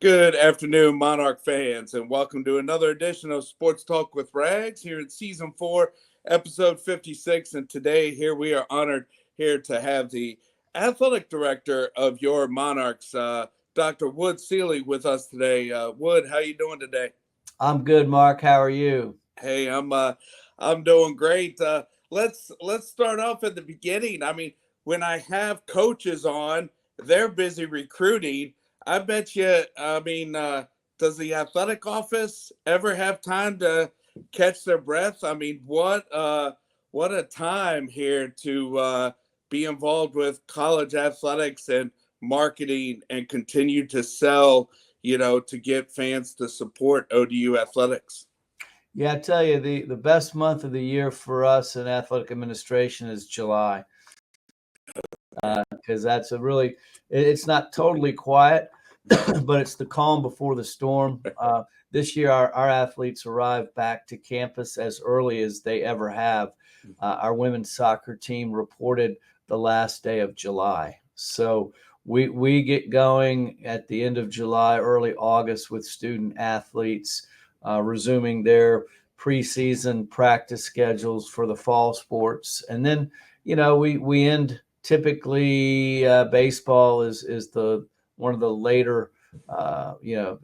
Good afternoon, Monarch fans, and welcome to another edition of Sports Talk with Rags here in Season 4, Episode 56. And today, here we are honored here to have the athletic director of your Monarchs, Dr. Wood Selig, with us today. Wood, how you doing today? I'm good, Mark. How are you? Hey, I'm doing great. Let's start off at the beginning. I mean, when I have coaches on, they're busy recruiting. I bet you. Does the athletic office ever have time to catch their breath? I mean, what a time here to be involved with college athletics and marketing and continue to sell. To get fans to support ODU athletics. Yeah, I tell you, the best month of the year for us in athletic administration is July, because it's not totally quiet, but it's the calm before the storm. This year, our athletes arrived back to campus as early as they ever have. Our women's soccer team reported the last day of July. So we get going at the end of July, early August with student athletes resuming their preseason practice schedules for the fall sports. And then, we end typically baseball is the one of the later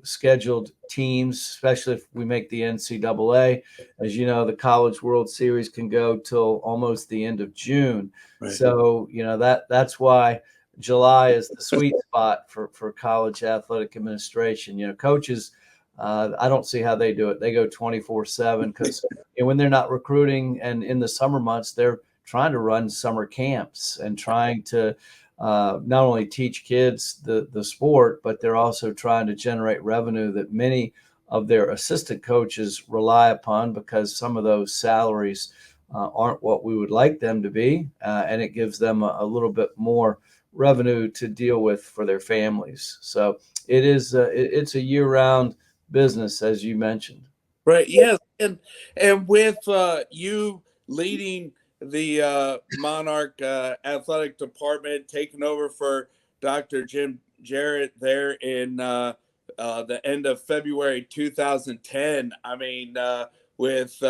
scheduled teams, especially if we make the NCAA. As you know, the College World Series can go till almost the end of June. Right. So, that's why July is the sweet spot for college athletic administration. Coaches, I don't see how they do it. They go 24/7 because when they're not recruiting and in the summer months, they're trying to run summer camps and trying to not only teach kids the sport, but they're also trying to generate revenue that many of their assistant coaches rely upon, because some of those salaries aren't what we would like them to be. And it gives them a little bit more revenue to deal with for their families. So it's a year-round business, as you mentioned. Right. Yes. And with you leading the Monarch athletic department, taking over for Dr. Jim Jarrett there in the end of February 2010. I mean, with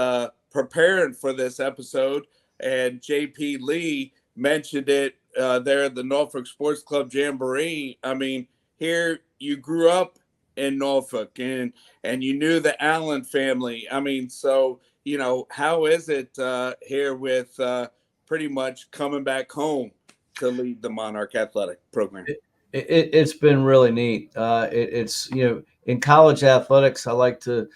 preparing for this episode, and JP Lee mentioned it there at the Norfolk Sports Club Jamboree. I mean, here you grew up in Norfolk and you knew the Allen family. I mean, so, how is it here with pretty much coming back home to lead the Monarch athletic program? It's been really neat. It's in college athletics, I like to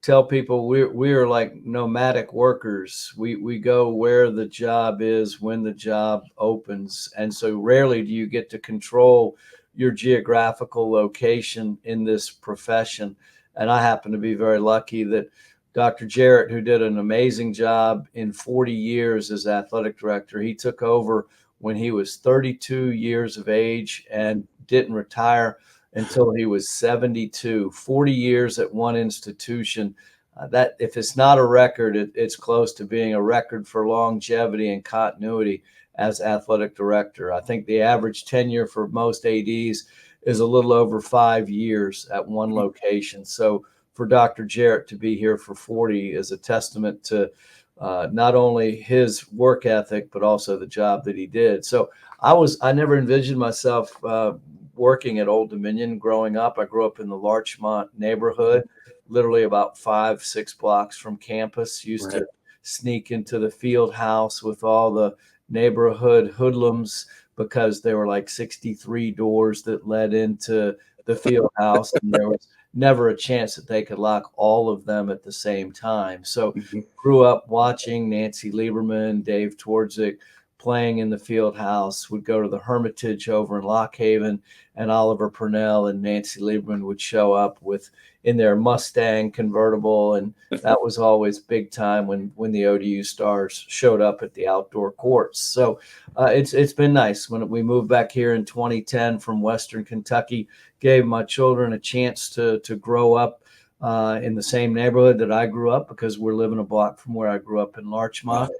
tell people we're like nomadic workers. We go where the job is when the job opens, and so rarely do you get to control your geographical location in this profession. And I happen to be very lucky that Dr. Jarrett, who did an amazing job in 40 years as athletic director, he took over when he was 32 years of age and didn't retire until he was 72. 40 years at one institution. That if it's not a record, it's close to being a record for longevity and continuity as athletic director. I think the average tenure for most ADs is a little over 5 years at one location. So for Dr. Jarrett to be here for 40 is a testament to not only his work ethic, but also the job that he did. So I never envisioned myself working at Old Dominion growing up. I grew up in the Larchmont neighborhood, literally about 5-6 blocks from campus. Used to sneak into the field house with all the neighborhood hoodlums, because there were like 63 doors that led into the field house, and there was never a chance that they could lock all of them at the same time. So grew up watching Nancy Lieberman, Dave Twardzik playing in the field house. Would go to the Hermitage over in Lock Haven, and Oliver Purnell and Nancy Lieberman would show up in their Mustang convertible, and that was always big time when the ODU stars showed up at the outdoor courts. So it's been nice. When we moved back here in 2010 from Western Kentucky, gave my children a chance to grow up in the same neighborhood that I grew up, because we're living a block from where I grew up in Larchmont.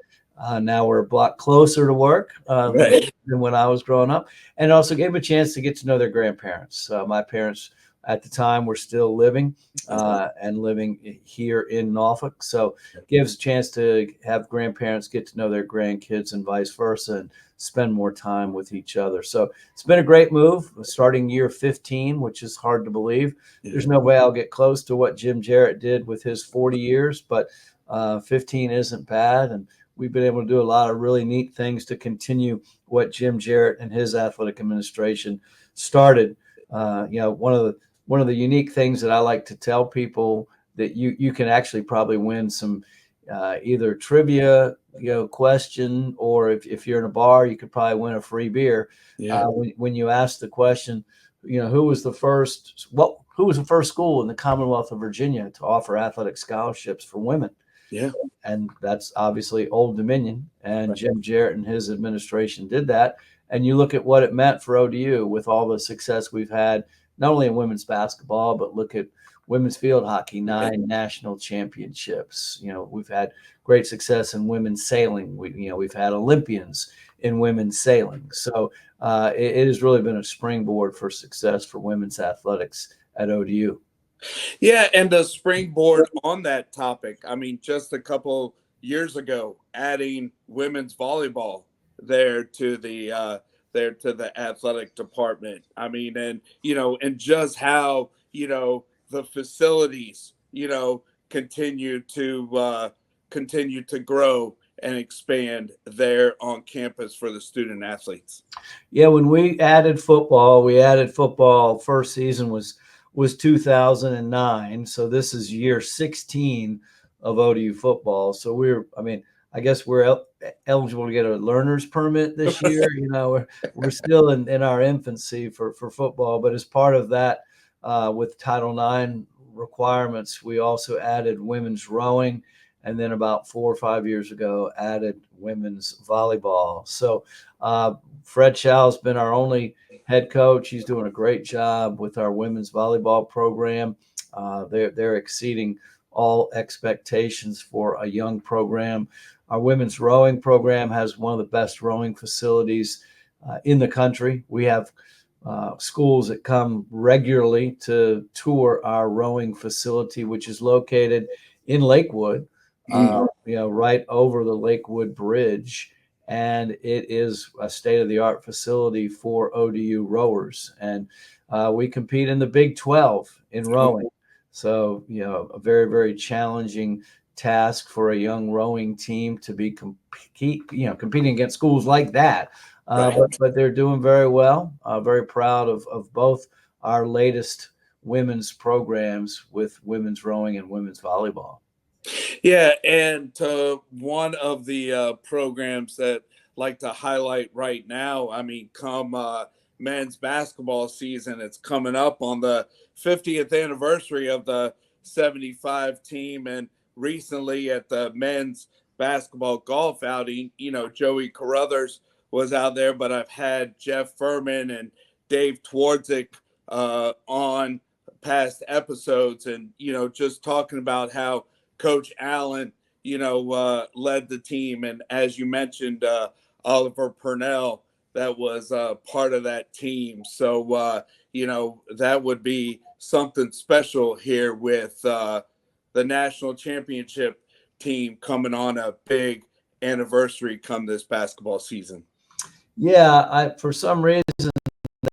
Now we're a block closer to work than when I was growing up, and also gave them a chance to get to know their grandparents. My parents at the time were still living and living here in Norfolk. So gives a chance to have grandparents get to know their grandkids and vice versa and spend more time with each other. So it's been a great move starting year 15, which is hard to believe. There's no way I'll get close to what Jim Jarrett did with his 40 years, but 15 isn't bad. And we've been able to do a lot of really neat things to continue what Jim Jarrett and his athletic administration started. One of the unique things that I like to tell people that you can actually probably win some either trivia question, or if you're in a bar, you could probably win a free beer. When you ask the question, who was the first school in the Commonwealth of Virginia to offer athletic scholarships for women? Yeah. And that's obviously Old Dominion, and Jim Jarrett and his administration did that. And you look at what it meant for ODU with all the success we've had, not only in women's basketball, but look at women's field hockey, 9 national championships. We've had great success in women's sailing. We've had Olympians in women's sailing. So it has really been a springboard for success for women's athletics at ODU. Yeah, and the springboard on that topic, I mean, just a couple years ago, adding women's volleyball there to the athletic department. I mean, and just how the facilities continue to grow and expand there on campus for the student athletes. Yeah, when we added football. First season was 2009. So this is year 16 of ODU football. So I guess we're eligible to get a learner's permit this year. We're still in our infancy for football, but as part of that, with Title IX requirements, we also added women's rowing, and then about 4 or 5 years ago, added women's volleyball. So Fred Shaw's been our only head coach. He's doing a great job with our women's volleyball program. They're exceeding all expectations for a young program. Our women's rowing program has one of the best rowing facilities in the country. We have schools that come regularly to tour our rowing facility, which is located in Lakewood, right over the Lakewood Bridge. And it is a state-of-the-art facility for ODU rowers. And we compete in the Big 12 in rowing. So, a very, very challenging task for a young rowing team to be competing against schools like that. But they're doing very well. Very proud of both our latest women's programs with women's rowing and women's volleyball. Yeah, and one of the programs that like to highlight right now, I mean, come men's basketball season, it's coming up on the 50th anniversary of the 75 team, and recently at the men's basketball golf outing, Joey Carruthers was out there, but I've had Jeff Furman and Dave Twardzik on past episodes, and just talking about how Coach Allen, led the team. And as you mentioned, Oliver Purnell, that was part of that team. So, that would be something special here with the national championship team coming on a big anniversary come this basketball season. Yeah, for some reason,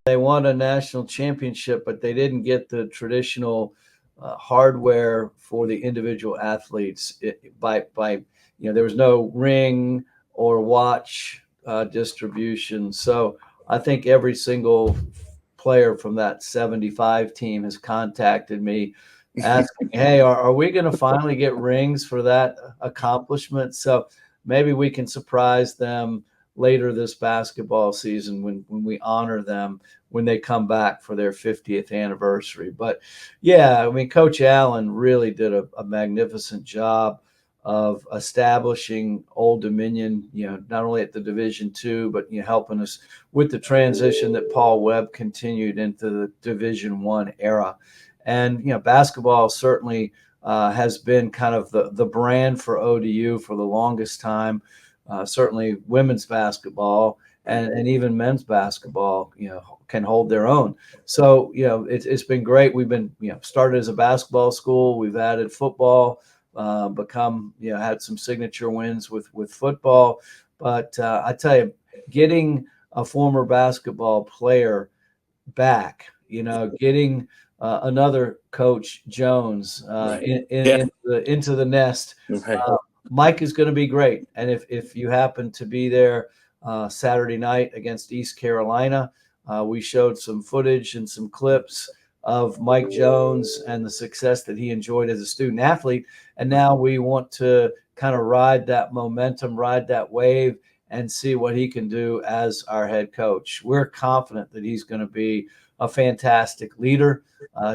they won a national championship, but they didn't get the traditional hardware for the individual athletes. There was no ring or watch distribution. So I think every single player from that 75 team has contacted me asking, hey, are we going to finally get rings for that accomplishment? So maybe we can surprise them later this basketball season when we honor them when they come back for their 50th anniversary. But yeah, I mean, Coach Allen really did a magnificent job of establishing Old Dominion, not only at the Division II, but helping us with the transition that Paul Webb continued into the Division I era. And basketball certainly has been kind of the brand for ODU for the longest time. Certainly women's basketball. and even men's basketball, can hold their own. So, it's been great. We've been, started as a basketball school. We've added football, become, had some signature wins with football. But I tell you, getting a former basketball player back, getting another Coach Jones Yeah. into the nest. Right. Mike is going to be great. And if you happen to be there Saturday night against East Carolina, we showed some footage and some clips of Mike Jones and the success that he enjoyed as a student athlete. And now we want to kind of ride that momentum, ride that wave, and see what he can do as our head coach. We're confident that he's going to be a fantastic leader.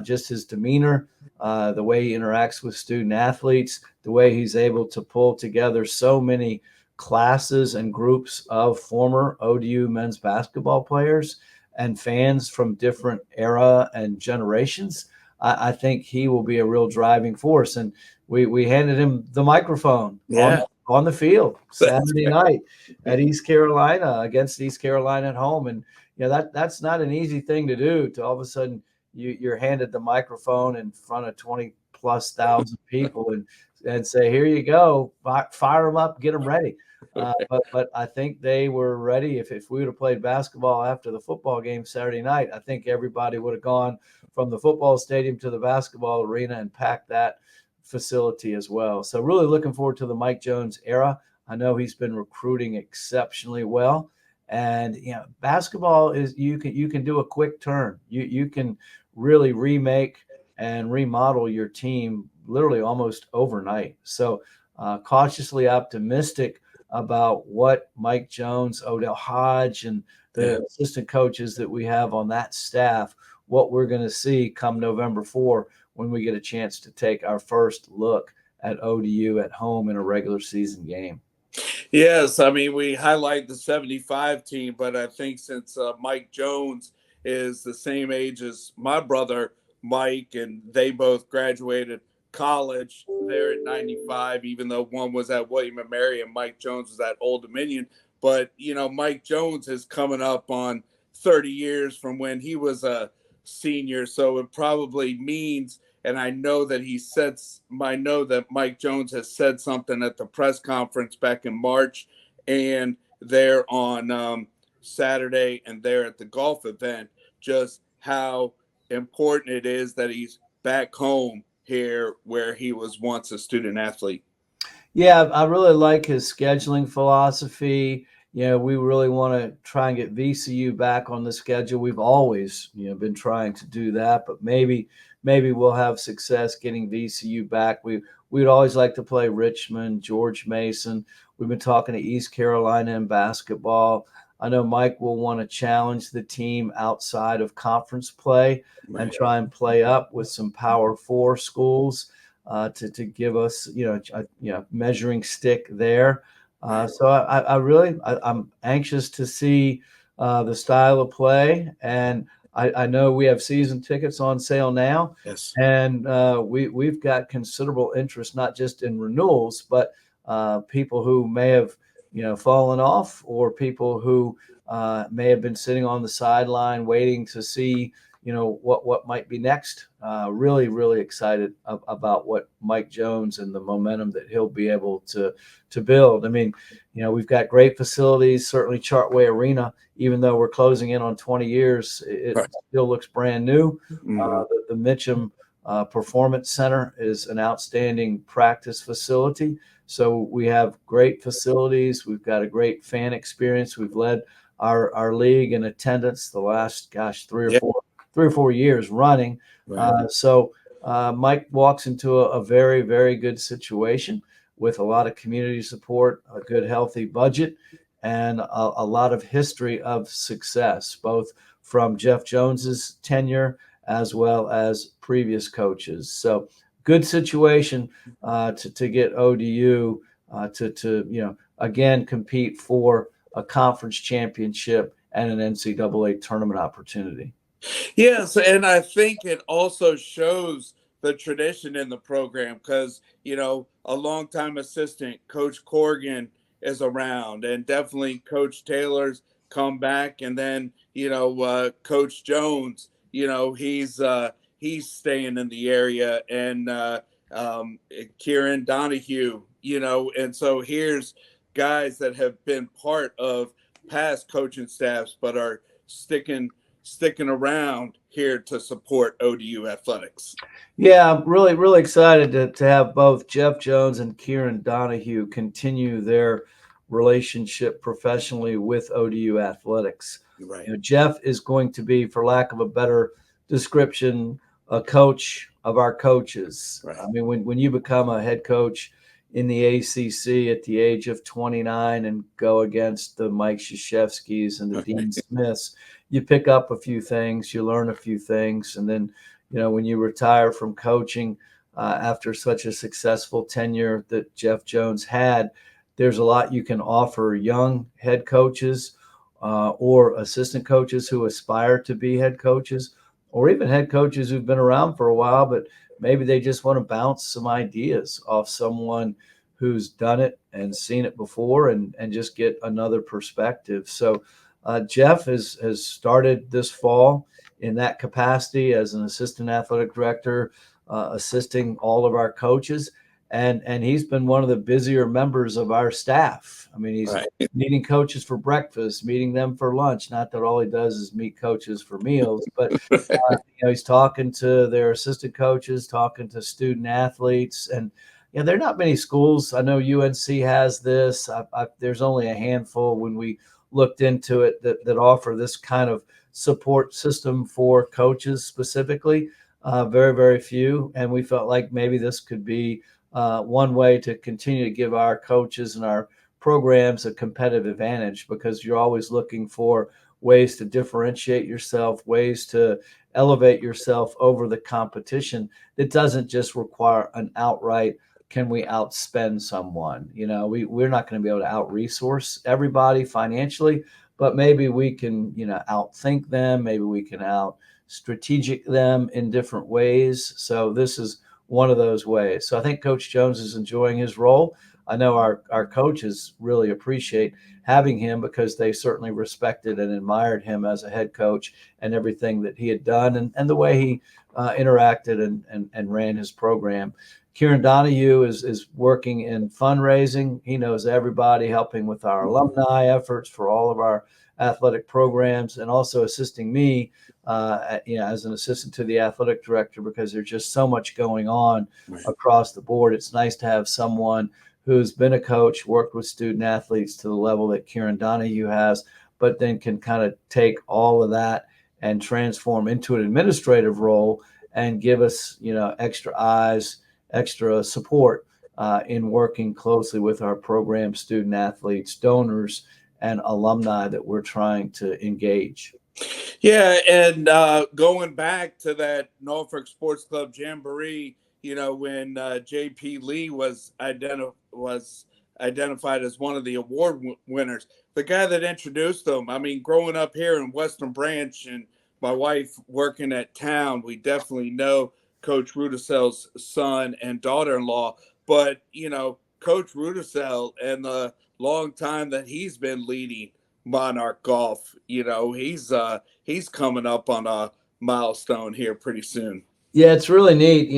Just his demeanor, the way he interacts with student athletes, the way he's able to pull together so many classes and groups of former ODU men's basketball players and fans from different era and generations. I think he will be a real driving force. And we handed him the microphone Yeah. on the field That's Saturday night at East Carolina against East Carolina at home. And that's not an easy thing to do, to all of a sudden you're handed the microphone in front of 20,000+ people and say, here you go, fire them up, get them ready. But I think they were ready. If we would have played basketball after the football game Saturday night, I think everybody would have gone from the football stadium to the basketball arena and packed that facility as well. So really looking forward to the Mike Jones era. I know he's been recruiting exceptionally well. And basketball is you can do a quick turn. You can really remake and remodel your team literally almost overnight. So cautiously optimistic about what Mike Jones, Odell Hodge, and the assistant coaches that we have on that staff, what we're going to see come November 4 when we get a chance to take our first look at ODU at home in a regular season game. Yes, I mean, we highlight the 75 team, but I think since Mike Jones is the same age as my brother Mike, and they both graduated college there at 95, even though one was at William and Mary and Mike Jones was at Old Dominion. But, Mike Jones is coming up on 30 years from when he was a senior. So it probably means, and I know that I know that Mike Jones has said something at the press conference back in March, and there on Saturday, and there at the golf event, just how important it is that he's back home here where he was once a student athlete. Yeah, I really like his scheduling philosophy. We really want to try and get VCU back on the schedule. We've always, been trying to do that, but maybe we'll have success getting VCU back. We'd always like to play Richmond, George Mason. We've been talking to East Carolina in basketball. I know Mike will want to challenge the team outside of conference play and try and play up with some Power Four schools. To give us, a measuring stick there. So I'm anxious to see the style of play, and I know we have season tickets on sale now, Yes. and we've got considerable interest, not just in renewals, but people who may have fallen off, or people who may have been sitting on the sideline waiting to see what might be next. Really, really excited about what Mike Jones and the momentum that he'll be able to build. I mean, we've got great facilities. Certainly, Chartway Arena, even though we're closing in on 20 years, it still looks brand new. The Mitcham Performance Center is an outstanding practice facility. So we have great facilities. We've got a great fan experience. We've led our league in attendance the last, 3 or 4 years running. So Mike walks into a very, very good situation with a lot of community support, a good, healthy budget, and a lot of history of success, both from Jeff Jones's tenure as well as previous coaches. So good situation to get ODU to again compete for a conference championship and an NCAA tournament opportunity. Yes, and I think it also shows the tradition in the program because, a longtime assistant, Coach Corrigan, is around, and definitely Coach Taylor's come back, and then Coach Jones, he's staying in the area, and Kieran Donahue, and so here's guys that have been part of past coaching staffs but are sticking around here to support ODU athletics. Yeah, I'm really, really excited to have both Jeff Jones and Kieran Donahue continue their relationship professionally with ODU athletics. Right. Jeff is going to be, for lack of a better description, a coach of our coaches. Right. I mean, when you become a head coach in the ACC at the age of 29 and go against the Mike Krzyzewskis and the Dean Smiths, you pick up a few things, you learn a few things, and then when you retire from coaching after such a successful tenure that Jeff Jones had, there's a lot you can offer young head coaches or assistant coaches who aspire to be head coaches, or even head coaches who've been around for a while, but maybe they just want to bounce some ideas off someone who's done it and seen it before and just get another perspective. So Jeff has started this fall in that capacity as an assistant athletic director, assisting all of our coaches. And he's been one of the busier members of our staff. I mean, he's meeting coaches for breakfast, meeting them for lunch. Not that all he does is meet coaches for meals, but he's talking to their assistant coaches, talking to student athletes. And there are not many schools. I know UNC has this. There's only a handful when we looked into it that offer this kind of support system for coaches specifically. Very, very few. And we felt like maybe this could be one way to continue to give our coaches and our programs a competitive advantage, because you're always looking for ways to differentiate yourself, ways to elevate yourself over the competition that doesn't just require an outright, can we outspend someone? We're not going to be able to out-resource everybody financially, but maybe we can, outthink them. Maybe we can out-strategic them in different ways. So this is one of those ways. So I think Coach Jones is enjoying his role. I know our coaches really appreciate having him, because they certainly respected and admired him as a head coach and everything that he had done and the way he interacted and ran his program. Kieran Donahue is working in fundraising. He knows everybody, helping with our alumni efforts for all of our athletic programs, and also assisting me as an assistant to the athletic director, because there's just so much going on across the board. It's nice to have someone who's been a coach, worked with student athletes to the level that Kieran Donahue has, but then can kind of take all of that and transform into an administrative role and give us, extra eyes, extra support in working closely with our program, student athletes, donors, and alumni that we're trying to engage. Yeah, and going back to that Norfolk Sports Club Jamboree, when J.P. Lee was identified as one of the award winners, the guy that introduced them, I mean, growing up here in Western Branch and my wife working at Town, we definitely know Coach Rudisell's son and daughter-in-law. But, Coach Rudisell, and the long time that he's been leading Monarch Golf, he's coming up on a milestone here pretty soon. Yeah, it's really neat.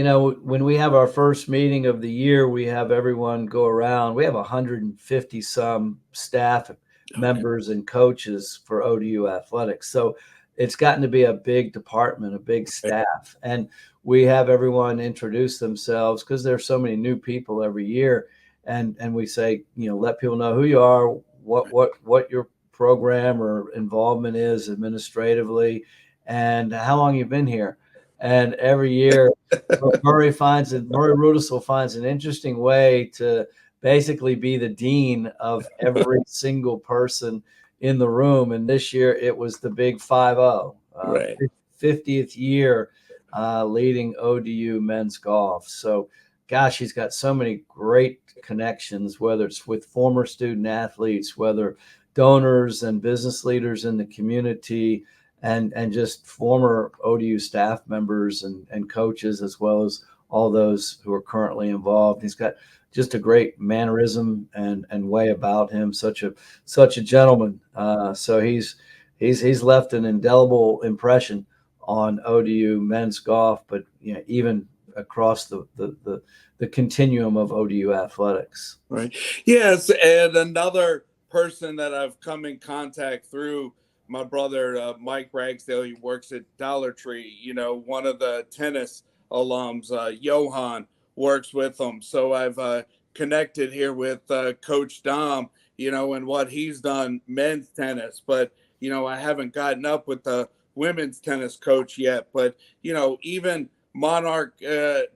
When we have our first meeting of the year, we have everyone go around. We have 150 some staff members and coaches for ODU athletics. So it's gotten to be a big department, a big staff. And we have everyone introduce themselves, because there's so many new people every year. And we say, let people know who you are, what your program or involvement is administratively, and how long you've been here. And every year, Murray Rudisell finds an interesting way to basically be the dean of every single person in the room. And this year it was the big 5-0, 50th year leading ODU men's golf. So, gosh, he's got so many great connections, whether it's with former student athletes, whether donors and business leaders in the community. and just former ODU staff members and coaches, as well as all those who are currently involved. He's got just a great mannerism and way about him. Such a gentleman. So he's left an indelible impression on ODU men's golf, but even across the continuum of ODU athletics. Right. Yes, and another person that I've come in contact through my brother Mike Ragsdale. He works at Dollar Tree. One of the tennis alums, Johan, works with them. So I've connected here with Coach Dom. And what he's done men's tennis, but I haven't gotten up with the women's tennis coach yet. But even Monarch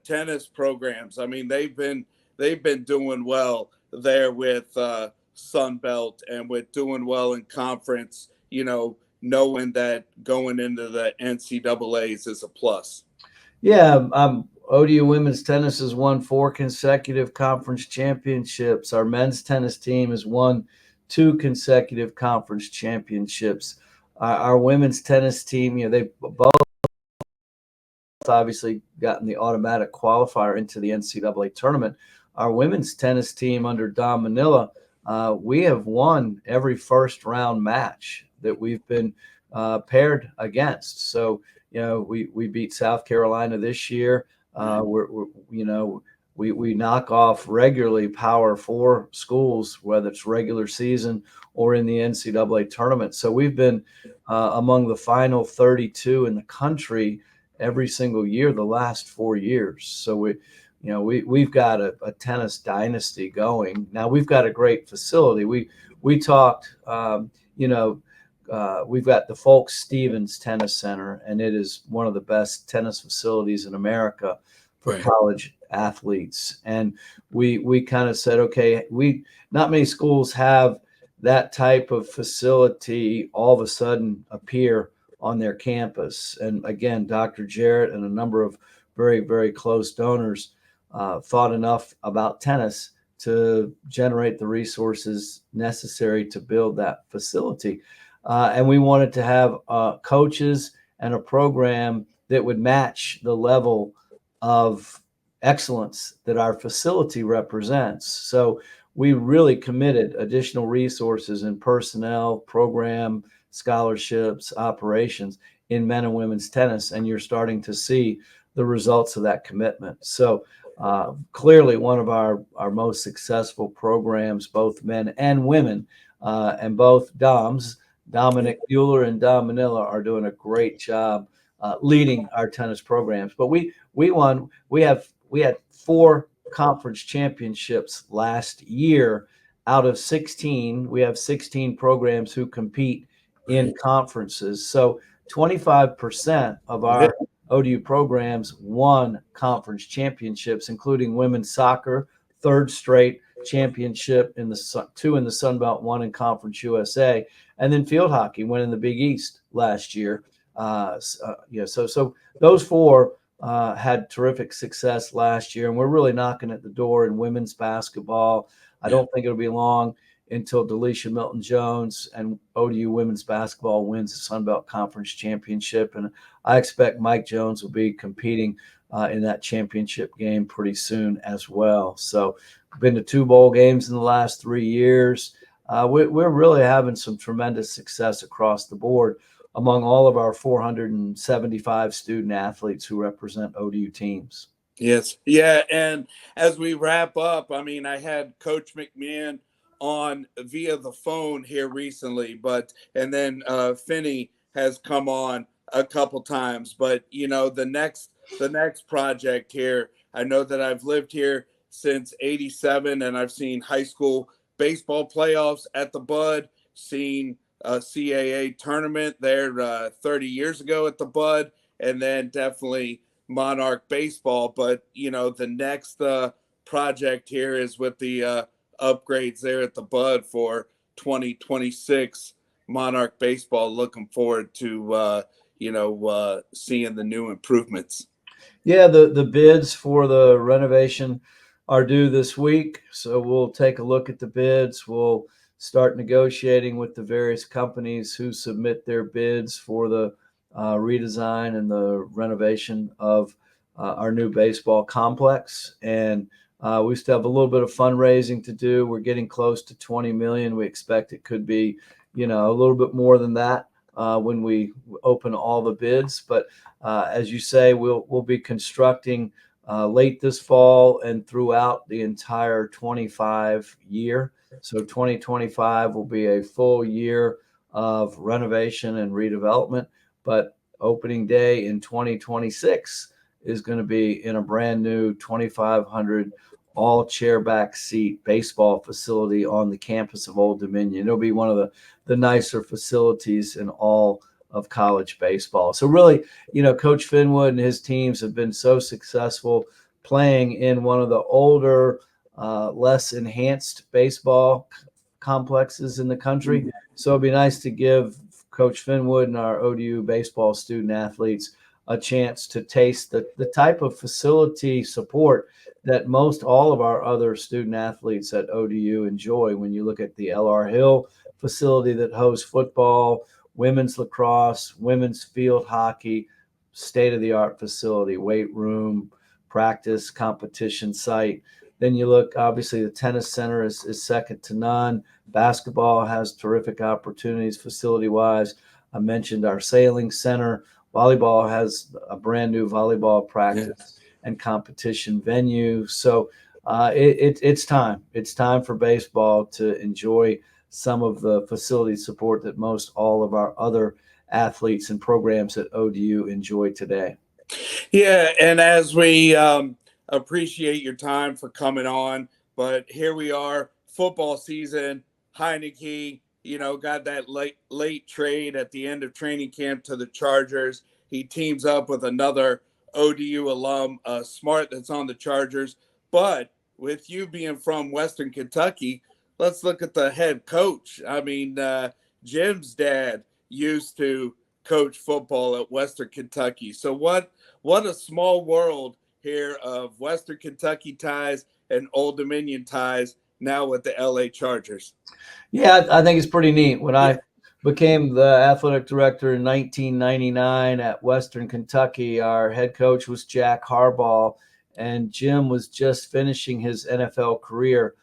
tennis programs. I mean, they've been doing well there with Sunbelt and with doing well in conference, knowing that going into the NCAAs is a plus. Yeah, ODU women's tennis has won 4 consecutive conference championships. Our men's tennis team has won 2 consecutive conference championships. Our women's tennis team, they've both obviously gotten the automatic qualifier into the NCAA tournament. Our women's tennis team under Don Manila, we have won every first round match that we've been paired against. So, we beat South Carolina this year. We knock off regularly Power 4 schools, whether it's regular season or in the NCAA tournament. So we've been among the final 32 in the country every single year the last 4 years. So we've got a tennis dynasty going. Now we've got a great facility. We talked, we've got the Folk Stevens Tennis Center, and it is one of the best tennis facilities in America for Right. college athletes. And we kind of said, okay, not many schools have that type of facility all of a sudden appear on their campus. And again, Dr. Jarrett and a number of very, very close donors thought enough about tennis to generate the resources necessary to build that facility. And we wanted to have coaches and a program that would match the level of excellence that our facility represents. So we really committed additional resources in personnel, program, scholarships, operations in men and women's tennis, and you're starting to see the results of that commitment. So clearly one of our most successful programs, both men and women, and both Doms, Dominic Bueller and Dom Manila, are doing a great job leading our tennis programs. But we had 4 conference championships last year out of 16. We have 16 programs who compete in conferences. So 25% of our ODU programs won conference championships, including women's soccer, 3rd straight championship in the 2 in the Sun Belt, 1 in Conference USA, and then field hockey went in the Big East last year. So those 4 had terrific success last year, and we're really knocking at the door in women's basketball. I don't think it'll be long until Delisha Milton-Jones and ODU women's basketball wins the Sun Belt Conference Championship, and I expect Mike Jones will be competing in that championship game pretty soon as well. So been to 2 bowl games in the last 3 years. We're really having some tremendous success across the board among all of our 475 student athletes who represent ODU teams. Yes. Yeah. And as we wrap up, I mean, I had Coach McMahon on via the phone here recently, and then Finney has come on a couple times. But the next project here, I know that I've lived here since '87, and I've seen high school baseball playoffs at the Bud, seen a CAA tournament there 30 years ago at the Bud, and then definitely Monarch baseball. But the next project here is with the upgrades there at the Bud for 2026 Monarch baseball. Looking forward to seeing the new improvements. Yeah, the bids for the renovation are due this week, so we'll take a look at the bids. We'll start negotiating with the various companies who submit their bids for the redesign and the renovation of our new baseball complex. And we still have a little bit of fundraising to do. We're getting close to 20 million. We expect it could be, a little bit more than that when we open all the bids. But as you say, we'll be constructing late this fall and throughout the entire 25 year. So 2025 will be a full year of renovation and redevelopment, but opening day in 2026 is going to be in a brand new 2,500 all chairback seat baseball facility on the campus of Old Dominion. It'll be one of the nicer facilities in all of college baseball. So really, Coach Finwood and his teams have been so successful playing in one of the older, less enhanced baseball complexes in the country. Mm-hmm. So it'd be nice to give Coach Finwood and our ODU baseball student athletes a chance to taste the type of facility support that most all of our other student athletes at ODU enjoy. When you look at the L.R. Hill facility that hosts football, women's lacrosse, women's field hockey, state-of-the-art facility, weight room, practice, competition site. Then you look, obviously, the tennis center is second to none. Basketball has terrific opportunities facility-wise. I mentioned our sailing center. Volleyball has a brand new volleyball practice and competition venue. So it's time. It's time for baseball to enjoy some of the facility support that most all of our other athletes and programs at ODU enjoy today. Yeah, and as we appreciate your time for coming on, but here we are, football season. Heineke, got that late trade at the end of training camp to the Chargers. He teams up with another ODU alum, Smart, that's on the Chargers. But with you being from Western Kentucky, let's look at the head coach. I mean, Jim's dad used to coach football at Western Kentucky. So what a small world here of Western Kentucky ties and Old Dominion ties now with the LA Chargers. Yeah, I think it's pretty neat. When I became the athletic director in 1999 at Western Kentucky, our head coach was Jack Harbaugh, and Jim was just finishing his NFL career.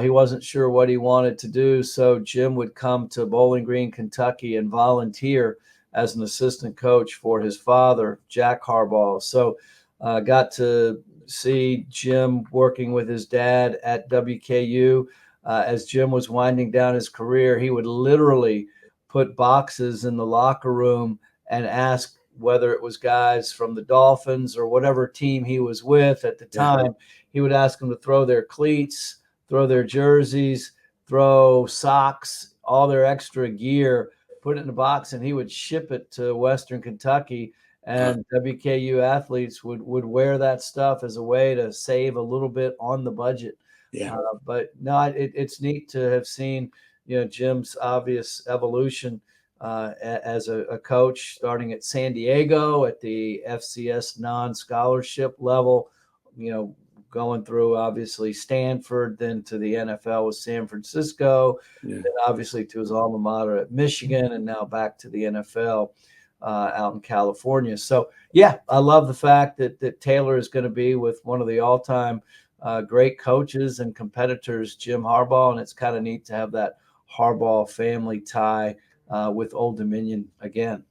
He wasn't sure what he wanted to do, so Jim would come to Bowling Green, Kentucky, and volunteer as an assistant coach for his father, Jack Harbaugh. So got to see Jim working with his dad at WKU. As Jim was winding down his career, he would literally put boxes in the locker room and ask whether it was guys from the Dolphins or whatever team he was with at the time. He would ask them to throw their cleats, throw their jerseys, throw socks, all their extra gear, put it in a box, and he would ship it to Western Kentucky. And WKU athletes would wear that stuff as a way to save a little bit on the budget. Yeah. But no, it's neat to have seen, Jim's obvious evolution as a coach, starting at San Diego at the FCS non-scholarship level, going through obviously Stanford, then to the NFL with San Francisco, then obviously to his alma mater at Michigan, and now back to the NFL out in California. So, yeah, I love the fact that Taylor is going to be with one of the all-time great coaches and competitors, Jim Harbaugh, and it's kind of neat to have that Harbaugh family tie with Old Dominion again.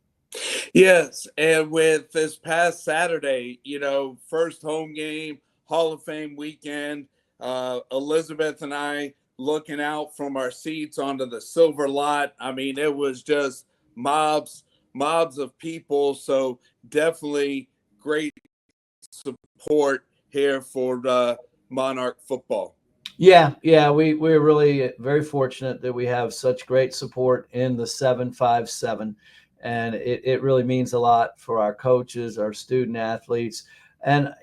Yes, and with this past Saturday, first home game, Hall of Fame weekend, Elizabeth and I looking out from our seats onto the silver lot. I mean, it was just mobs of people. So definitely great support here for Monarch football. Yeah, we're really very fortunate that we have such great support in the 757, and it really means a lot for our coaches, our student athletes. And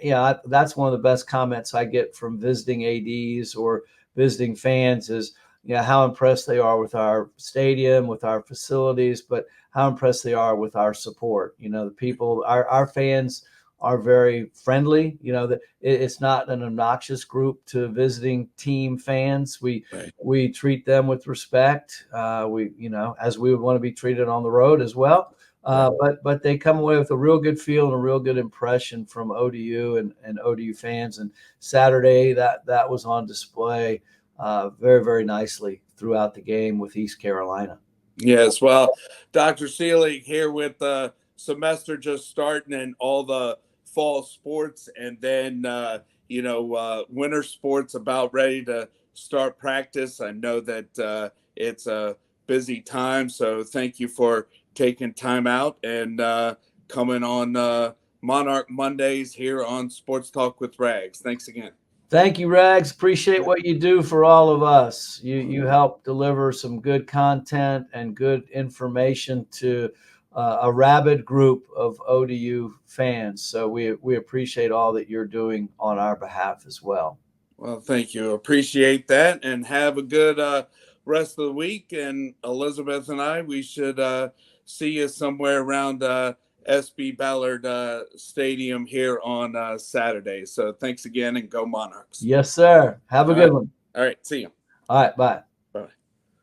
that's one of the best comments I get from visiting ADs or visiting fans is how impressed they are with our stadium, with our facilities, but how impressed they are with our support. The people, our fans are very friendly. You know, that it's not an obnoxious group to visiting team fans. Right. We treat them with respect. We, you know, as we would want to be treated on the road as well. Right. But they come away with a real good feel and a real good impression from ODU and ODU fans. And Saturday that was on display very, very nicely throughout the game with East Carolina. Yes, well, Dr. Selig here with the semester just starting and all the fall sports, and then winter sports about ready to start practice. I know that it's a busy time, so thank you for taking time out and coming on Monarch Mondays here on Sports Talk with Rags. Thanks again. Thank you, Rags. Appreciate what you do for all of us. You help deliver some good content and good information to a rabid group of ODU fans. So we appreciate all that you're doing on our behalf as well. Well, thank you. Appreciate that, and have a good rest of the week. And Elizabeth and I, we should see you somewhere around SB Ballard Stadium here on Saturday. So thanks again, and go Monarchs. Yes, sir. Have a All good right. one. All right. See you. All right. Bye.